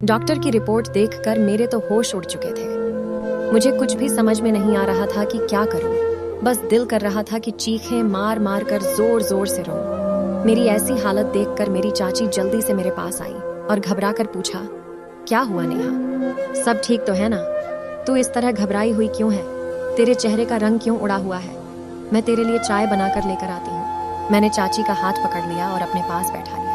Doctor की report देखकर मेरे तो होश उड़ चुके थे। मुझे कुछ भी समझ में नहीं आ रहा था कि क्या करूं। बस दिल कर रहा था कि चीखें मार मार कर जोर जोर से रोऊं। मेरी ऐसी हालत देखकर मेरी चाची जल्दी से मेरे पास आई और घबरा कर पूछा, क्या हुआ नेहा? सब ठीक तो है ना? तू इस तरह घबराई हुई क्यों है? तेरे चेहरे का रंग क्यों उड़ा हुआ है? मैं तेरे लिए चाय बनाकर लेकर आती हूँ। मैंने चाची का हाथ पकड़ लिया और अपने पास बैठा लिया।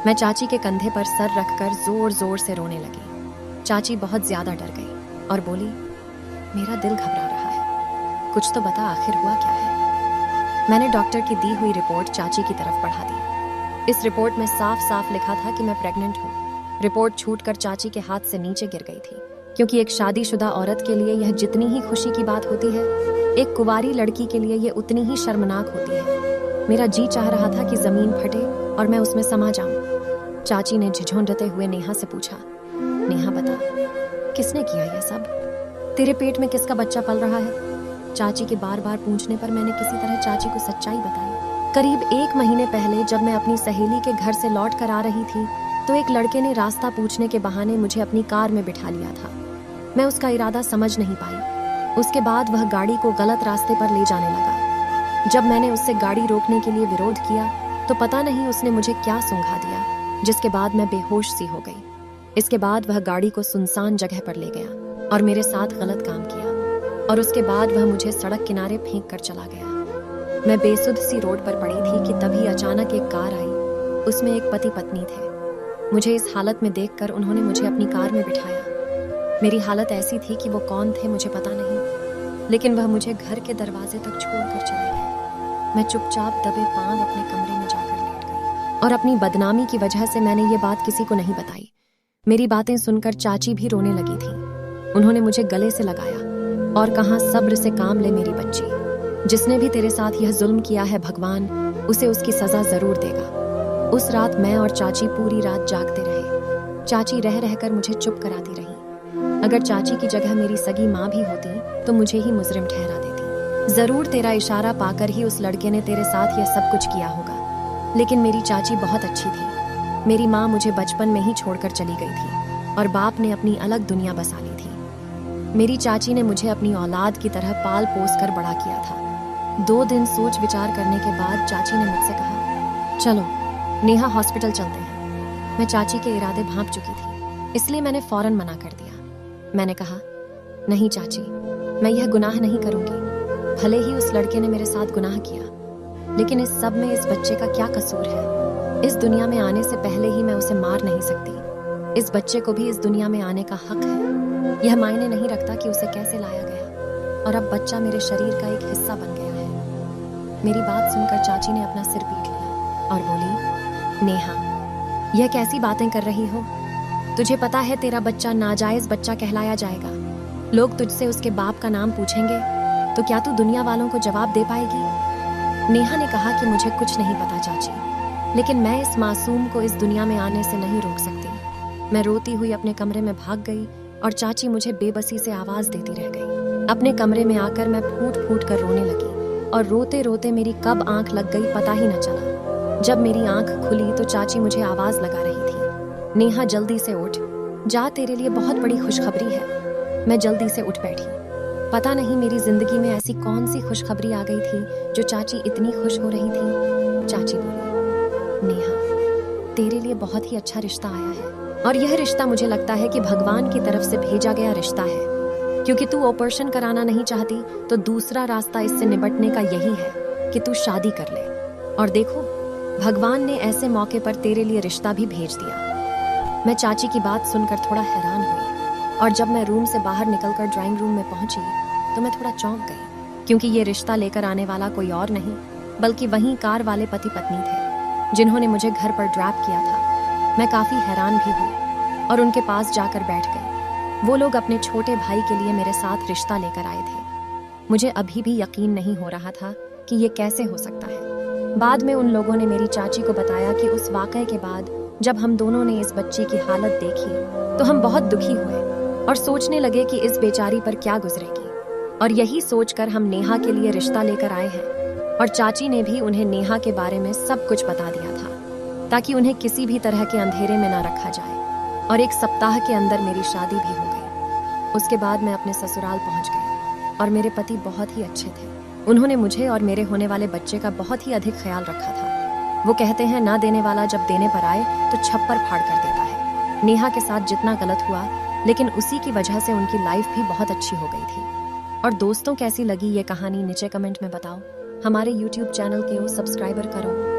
मैं चाची के कंधे पर सर रखकर जोर जोर से रोने लगी। चाची बहुत ज्यादा डर गई और बोली, मेरा दिल घबरा रहा है, कुछ तो बता, आखिर हुआ क्या है? मैंने डॉक्टर की दी हुई रिपोर्ट चाची की तरफ बढ़ा दी। इस रिपोर्ट में साफ साफ लिखा था कि मैं प्रेग्नेंट हूँ। रिपोर्ट छूटकर चाची के हाथ से नीचे गिर गई थी, क्योंकि एक शादीशुदा औरत के लिए यह जितनी ही खुशी की बात होती है, एक कुंवारी लड़की के लिए यह उतनी ही शर्मनाक होती है। मेरा जी चाह रहा था कि जमीन फटे और मैं उसमें समा जाऊं। चाची ने झिझोंडते हुए नेहा से पूछा, नेहा बता, किसने किया यह सब? तेरे पेट में किसका बच्चा पल रहा है? चाची के बार बार पूछने पर मैंने किसी तरह चाची को सच्चाई बताई। करीब 1 महीने पहले जब मैं अपनी सहेली के घर से लौट कर आ रही थी, तो एक लड़के ने रास्ता पूछने के बहाने मुझे अपनी कार में बिठा लिया था। मैं उसका इरादा समझ नहीं पाई। उसके बाद वह गाड़ी को गलत रास्ते पर ले जाने लगा। जब मैंने उससे गाड़ी रोकने के लिए विरोध किया, तो पता नहीं उसने मुझे क्या सूंघा दिया, जिसके बाद मैं बेहोश सी हो गई। इसके बाद वह गाड़ी को सुनसान जगह पर ले गया और मेरे साथ गलत काम किया, और उसके बाद वह मुझे सड़क किनारे फेंक कर चला गया। मैं बेसुध सी रोड पर पड़ी थी कि तभी अचानक एक कार आई। उसमें एक पति पत्नी थे। मुझे इस हालत में देखकर उन्होंने मुझे अपनी कार में बिठाया। मेरी हालत ऐसी थी कि वो कौन थे मुझे पता नहीं, लेकिन वह मुझे घर के दरवाजे तक छोड़कर चले गए। मैं चुपचाप दबे पांव अपने कमरे में जाकर लेट गई, और अपनी बदनामी की वजह से मैंने ये बात किसी को नहीं बताई। मेरी बातें सुनकर चाची भी रोने लगी थी। उन्होंने मुझे गले से लगाया और कहा, सब्र से काम ले मेरी बच्ची। जिसने भी तेरे साथ यह जुल्म किया है, भगवान उसे उसकी सजा जरूर देगा। उस रात मैं और चाची पूरी रात जागते रहे। चाची रह रहकर मुझे चुप कराती रही। अगर चाची की जगह मेरी सगी माँ भी होती तो मुझे ही मुजरिम ठहरा देती। जरूर तेरा इशारा पाकर ही उस लड़के ने तेरे साथ यह सब कुछ किया होगा। लेकिन मेरी चाची बहुत अच्छी थी। मेरी माँ मुझे बचपन में ही छोड़कर चली गई थी और बाप ने अपनी अलग दुनिया बसा ली थी। मेरी चाची ने मुझे अपनी औलाद की तरह पाल पोस कर बड़ा किया था। 2 दिन सोच विचार करने के बाद चाची ने मुझसे कहा, चलो नेहा, हॉस्पिटल चलते हैं। मैं चाची के इरादे भांप चुकी थी, इसलिए मैंने फौरन मना कर दिया। मैंने कहा, नहीं चाची, मैं यह गुनाह नहीं करूंगी। भले ही उस लड़के ने मेरे साथ गुनाह किया, लेकिन इस सब में इस बच्चे का क्या कसूर है? इस दुनिया में आने से पहले ही मैं उसे मार नहीं सकती। इस बच्चे को भी इस दुनिया में आने का हक है। यह मायने नहीं रखता कि उसे कैसे लाया गया, और अब बच्चा मेरे शरीर का एक हिस्सा बन गया है। मेरी बात सुनकर चाची ने अपना सिर पीट लिया और बोली, नेहा, यह कैसी बातें कर रही हो? तुझे पता है तेरा बच्चा नाजायज बच्चा कहलाया जाएगा। लोग तुझसे उसके बाप का नाम पूछेंगे, तो क्या तू दुनिया वालों को जवाब दे पाएगी? नेहा ने कहा कि मुझे कुछ नहीं पता चाची, लेकिन मैं इस मासूम को इस दुनिया में आने से नहीं रोक सकती। मैं रोती हुई अपने कमरे में भाग गई और चाची मुझे बेबसी से आवाज देती रह गई। अपने कमरे में आकर मैं फूट फूट कर रोने लगी, और रोते रोते मेरी कब आंख लग गई पता ही न चला। जब मेरी आंख खुली तो चाची मुझे आवाज लगा रही थी, नेहा जल्दी से उठ जा, तेरे लिए बहुत बड़ी खुशखबरी है। मैं जल्दी से उठ बैठी। पता नहीं मेरी जिंदगी में ऐसी कौन सी खुशखबरी आ गई थी जो चाची इतनी खुश हो रही थी। चाची बोली, नेहा, तेरे लिए बहुत ही अच्छा रिश्ता आया है, और यह रिश्ता मुझे लगता है कि भगवान की तरफ से भेजा गया रिश्ता है। क्योंकि तू ऑपरेशन कराना नहीं चाहती, तो दूसरा रास्ता इससे निपटने का यही है कि तू शादी कर ले। और देखो, भगवान ने ऐसे मौके पर तेरे लिए रिश्ता भी भेज दिया। मैं चाची की बात सुनकर थोड़ा हैरान हुई, और जब मैं रूम से बाहर निकलकर ड्राइंग रूम में पहुंची तो मैं थोड़ा चौंक गई, क्योंकि ये रिश्ता लेकर आने वाला कोई और नहीं बल्कि वहीं कार वाले पति पत्नी थे, जिन्होंने मुझे घर पर ड्रॉप किया था। मैं काफी हैरान भी हुई और उनके पास जाकर बैठ गई। वो लोग अपने छोटे भाई के लिए मेरे साथ रिश्ता लेकर आए थे। मुझे अभी भी यकीन नहीं हो रहा था कि ये कैसे हो सकता है। बाद में उन लोगों ने मेरी चाची को बताया कि उस वाकये के बाद जब हम दोनों ने इस बच्ची की हालत देखी तो हम बहुत दुखी हुए और सोचने लगे कि इस बेचारी पर क्या गुजरेगी। और यही सोचकर हम नेहा के लिए रिश्ता लेकर आए हैं, और चाची ने भी उन्हें नेहा के बारे में सब कुछ बता दिया था, ताकि उन्हें किसी भी तरह के अंधेरे में न रखा जाए। और 1 सप्ताह के अंदर मेरी शादी भी हो गई। उसके बाद मैं अपने ससुराल पहुंच गई और मेरे पति बहुत ही अच्छे थे। उन्होंने मुझे और मेरे होने वाले बच्चे का बहुत ही अधिक ख्याल रखा था। वो कहते हैं ना देने वाला जब देने पर आए तो छप्पर फाड़ कर देता है। नेहा के साथ जितना गलत हुआ, लेकिन उसी की वजह से उनकी लाइफ भी बहुत अच्छी हो गई थी। और दोस्तों, कैसी लगी ये कहानी नीचे कमेंट में बताओ। हमारे YouTube चैनल को सब्सक्राइबर करो।